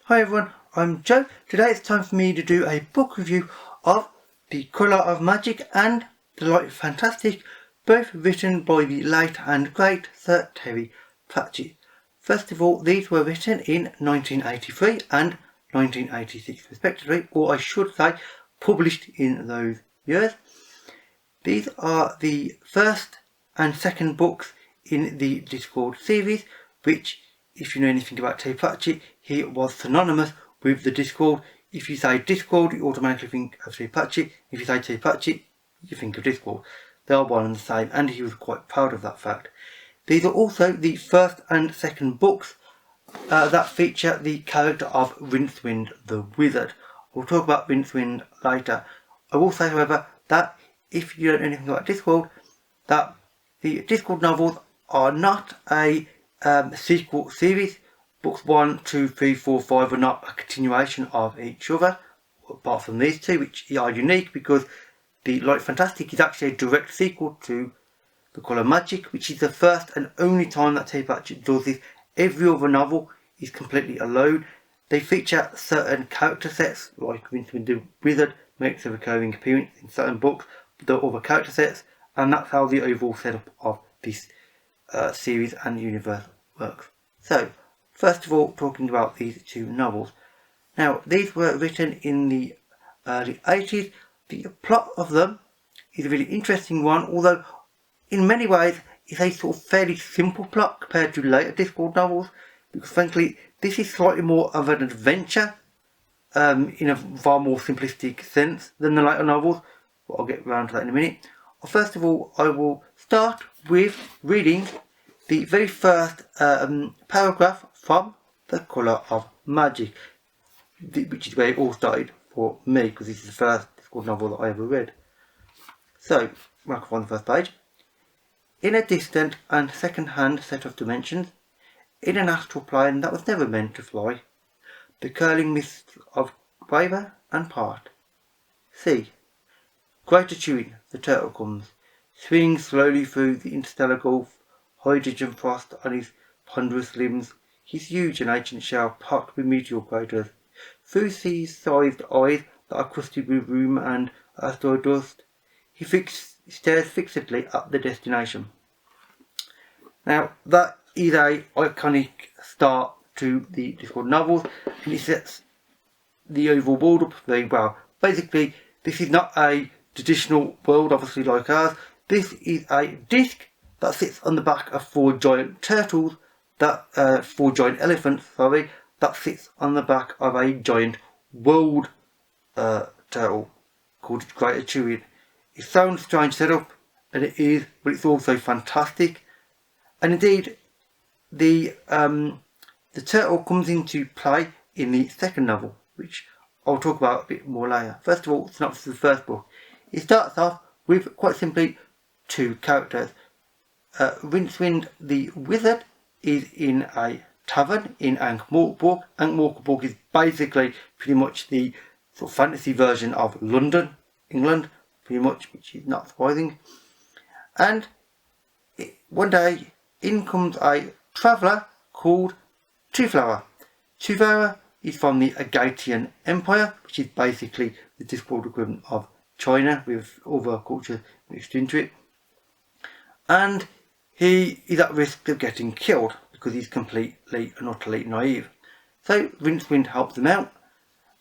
Hi everyone, I'm Joe. Today it's time for me to do a book review of The Colour of Magic and The Light Fantastic, both written by the late and great Sir Terry Pratchett. First of all, these were written in 1983 and 1986 respectively, or I should say published in those years. These are the first and second books in the Discord series, which, if you know anything about Terry Pratchett, he was synonymous with the Discord. If you say Discord, you automatically think of Terry Pratchett. If you say Terry Pratchett, you think of Discord. They are one and the same, and he was quite proud of that fact. These are also the first and second books that feature the character of Rincewind the Wizard. We'll talk about Rincewind later. I will say, however, that if you don't know anything about Discworld, that the Discworld novels are not a sequel series. Books 1, 2, 3, 4, 5 are not a continuation of each other, apart from these two, which are unique because The Light Fantastic is actually a direct sequel to The Colour of Magic, which is the first and only time that Terry Pratchett does this. Every other novel is completely alone. They feature certain character sets, like Rincewind the Wizard makes a recurring appearance in certain books, but there are other character sets, and that's how the overall setup of this series and universe works. So, first of all, talking about these two novels. Now, these were written in the early 80s. The plot of them is a really interesting one, although in many ways it's a sort of fairly simple plot compared to later Discworld novels, because frankly this is slightly more of an adventure in a far more simplistic sense than the later novels, but I'll get around to that in a minute. First of all, I will start with reading the very first paragraph from The Colour of Magic, which is where it all started for me, because this is the first Discworld novel that I ever read. So, I can find the first page. In a distant and second-hand set of dimensions, in an astral plane that was never meant to fly, the curling mists of waver and part. See, greater chewing, the turtle comes, swinging slowly through the interstellar gulf, hydrogen frost on his ponderous limbs, his huge and ancient shell packed with meteor craters. Through sea-sized eyes that are crusted with rheum and asteroid dust, he stares fixedly at the destination. Now, that is a iconic start to the Discworld novels, and it sets the overall world up very well. Basically, this is not a traditional world, obviously, like ours. This is a disc that sits on the back of four giant elephants, that sits on the back of a giant world turtle called Greater Chewing. It sounds strange setup, and it is, but it's also fantastic. And indeed, the turtle comes into play in the second novel, which I'll talk about a bit more later. First of all, synopsis of the first book. It starts off with, quite simply, two characters. Rincewind the Wizard is in a tavern in Ankh-Morpork. Ankh-Morpork is basically pretty much the sort of fantasy version of London, England, pretty much, which is not surprising. And one day, in comes a traveller called Twoflower. Twoflower is from the Agatian Empire, which is basically the Discworld equivalent of China, with other cultures mixed into it. And he is at risk of getting killed because he's completely and utterly naive. So Rincewind helps him out,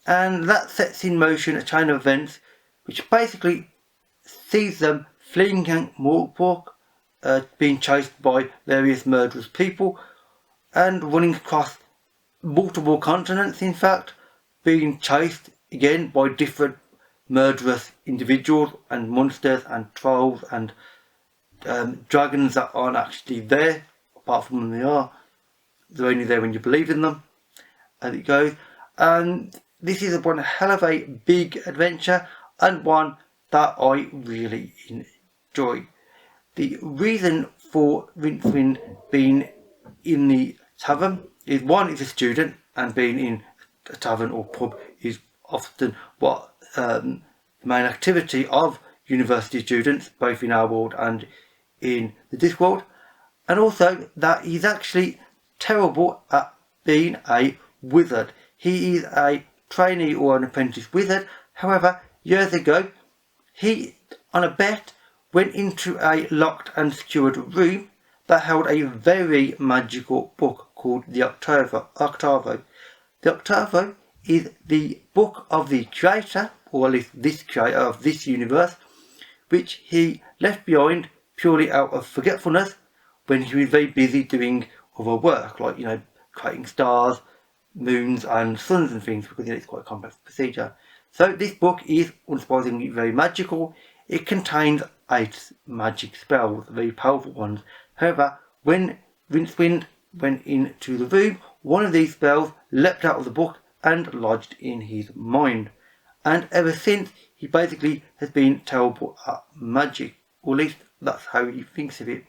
and that sets in motion a chain of events which basically sees them fleeing Ankh-Morpork, being chased by various murderous people, and running across multiple continents, in fact, being chased again by different murderous individuals and monsters and trolls and dragons that aren't actually there, apart from when they are. They're only there when you believe in them, as it goes. And this is one hell of a big adventure, and one that I really enjoy. The reason for Rincewind being in the tavern is, one, he's a student, and being in a tavern or pub is often what the main activity of university students, both in our world and in the Discworld. And also that he's actually terrible at being a wizard. He is a trainee or an apprentice wizard. However, years ago, he, on a bet, went into a locked and secured room that held a very magical book called the Octavo. The Octavo is the book of the creator, or at least this creator of this universe, which he left behind purely out of forgetfulness when he was very busy doing other work, like, creating stars, moons and suns and things, because it's quite a complex procedure. So this book is, unsurprisingly, very magical. It contains 8 magic spells, very powerful ones. However, when Rincewind went into the room, one of these spells leapt out of the book and lodged in his mind. And ever since, he basically has been terrible at magic, or at least that's how he thinks of it.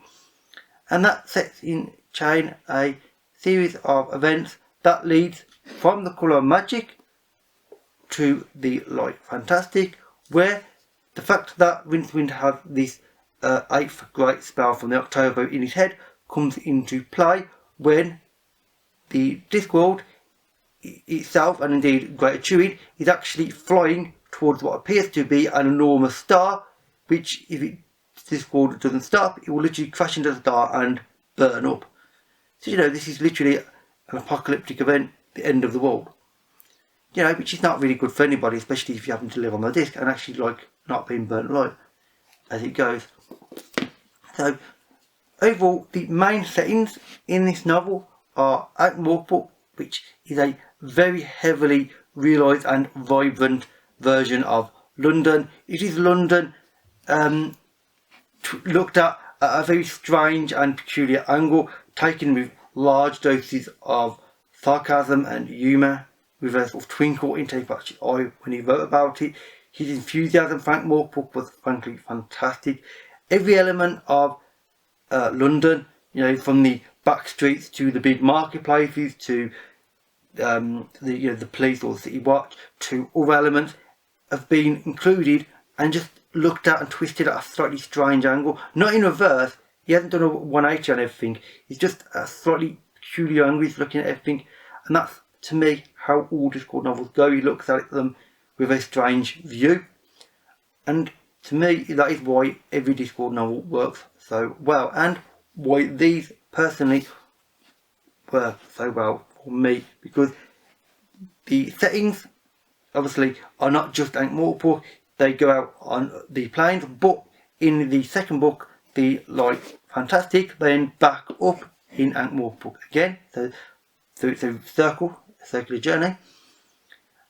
And that sets in chain a series of events that leads from the colour of magic to the light fantastic, where the fact that Rincewind has this 8th great spell from the Octavo in his head comes into play when the Discworld itself, and indeed Greater Chewing, is actually flying towards what appears to be an enormous star, which, if Discworld doesn't stop, it will literally crash into the star and burn up. So this is literally an apocalyptic event, the end of the world. Which is not really good for anybody, especially if you happen to live on the disc and actually not being burnt alive as it goes. So overall, the main settings in this novel are Ankh-Morpork, which is a very heavily realised and vibrant version of London. It is London looked at a very strange and peculiar angle, taken with large doses of sarcasm and humour, with a sort of twinkle in Pratchett's eye when he wrote about it. His enthusiasm for Ankh-Morpork was frankly fantastic. Every element of London, from the back streets to the big marketplaces to the police or the city watch to other elements, have been included and just looked at and twisted at a slightly strange angle. Not in reverse. He hasn't done a 180 on everything. It's just a slightly peculiar angle. He's looking at everything, and that's, to me, how all Discworld novels go. He looks at them with a strange view, and to me, that is why every Discworld novel works so well, and why these personally work so well for me, because the settings obviously are not just Ankh-Morpork. They go out on the plains, but in the second book, the light fantastic, they end back up in Ankh-Morpork again. So it's a circular journey,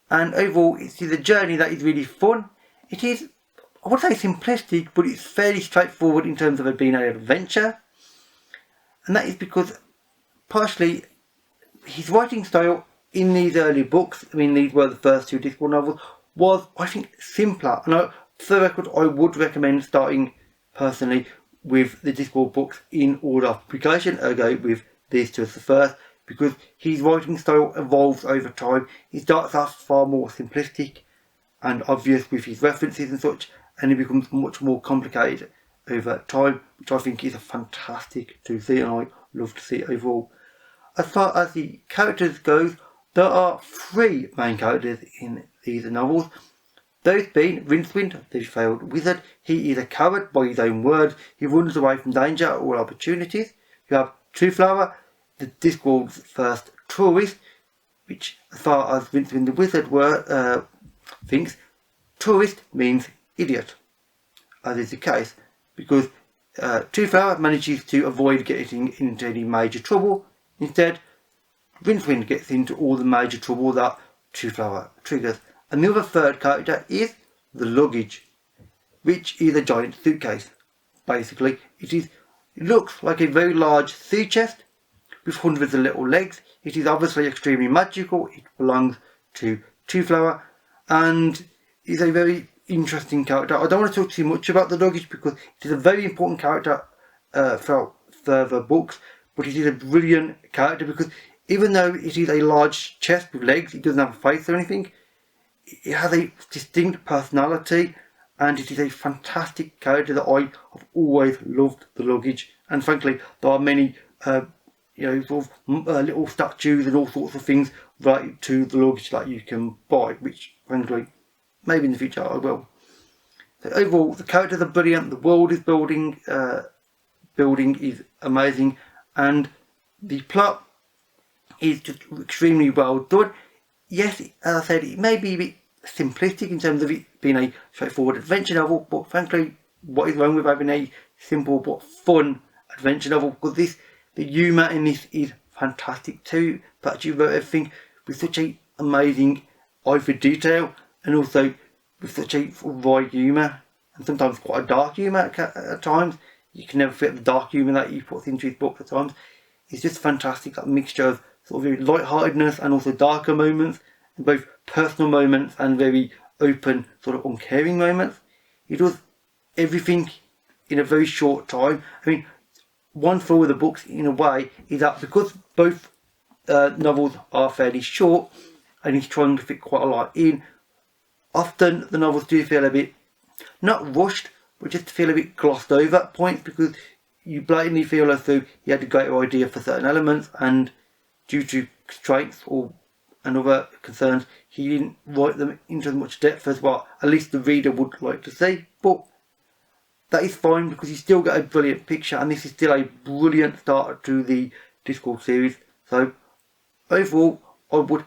and overall it's a journey that is really fun. It is, I would say, simplistic, but it's fairly straightforward in terms of it being an adventure, and that is because partially his writing style in these early books, these were the first 2 Discworld novels, was, I think, simpler. And for the record, I would recommend starting personally with the Discworld books in order of publication, ergo with these 2 as the first, because his writing style evolves over time. He starts off far more simplistic and obvious with his references and such, and it becomes much more complicated over time, which I think is a fantastic to see, and I love to see overall. As far as the characters goes, there are 3 main characters in these novels. Those being Rincewind, the failed wizard. He is a coward by his own words. He runs away from danger at all opportunities. You have Trueflower, the Discworld's first tourist, which, as far as Rincewind the wizard thinks, tourist means idiot, as is the case, because Trueflower manages to avoid getting into any major trouble. Instead, Rincewind gets into all the major trouble that Trueflower triggers. And the other third character is the luggage, which is a giant suitcase. Basically, it looks like a very large sea chest with hundreds of little legs. It is obviously extremely magical. It belongs to Trueflower, and is a very interesting character. I don't want to talk too much about the luggage because it is a very important character for further books, but it is a brilliant character because even though it is a large chest with legs, it doesn't have a face or anything. It has a distinct personality, and it is a fantastic character that I have always loved the luggage. And frankly, there are many sort of little statues and all sorts of things related to the luggage that you can buy, which frankly maybe in the future I will. So overall, the characters are brilliant, the world is building is amazing, and the plot is just extremely well done. Yes, as I said, it may be a bit simplistic in terms of it being a straightforward adventure novel, but frankly, what is wrong with having a simple but fun adventure novel? Because the humour in this is fantastic too. Pratchett wrote everything with such a amazing eye for detail, and also with such a wry humour, and sometimes quite a dark humour at times. You can never forget the dark humour that he puts into his book at times. It's just fantastic, that mixture of sort of very light-heartedness and also darker moments, and both personal moments and very open, sort of uncaring moments. He does everything in a very short time. I mean, one flaw with the books in a way is that because both novels are fairly short and he's trying to fit quite a lot in, often the novels do feel a bit, not rushed, but just feel a bit glossed over at points, because you blatantly feel as though he had a greater idea for certain elements, and due to constraints and other concerns, he didn't write them into as much depth as what at least the reader would like to see. But that is fine, because you still get a brilliant picture, and this is still a brilliant start to the Discord series. So overall, I would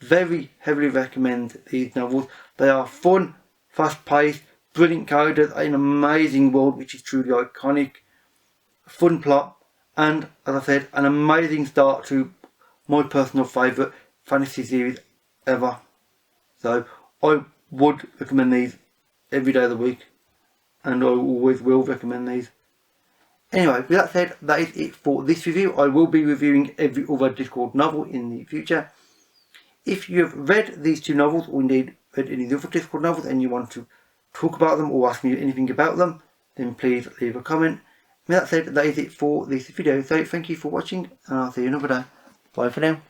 very heavily recommend these novels. They are fun, fast paced, brilliant characters, an amazing world which is truly iconic, fun plot, and as I said, an amazing start to my personal favourite fantasy series ever. So I would recommend these every day of the week, and I always will recommend these. Anyway, with that said, that is it for this review. I will be reviewing every other Discord novel in the future. If you have read these two novels, or indeed read any of the other Discord novels, and you want to talk about them or ask me anything about them, then please leave a comment. With that said, that is it for this video. So thank you for watching, and I'll see you another day. Bye for now.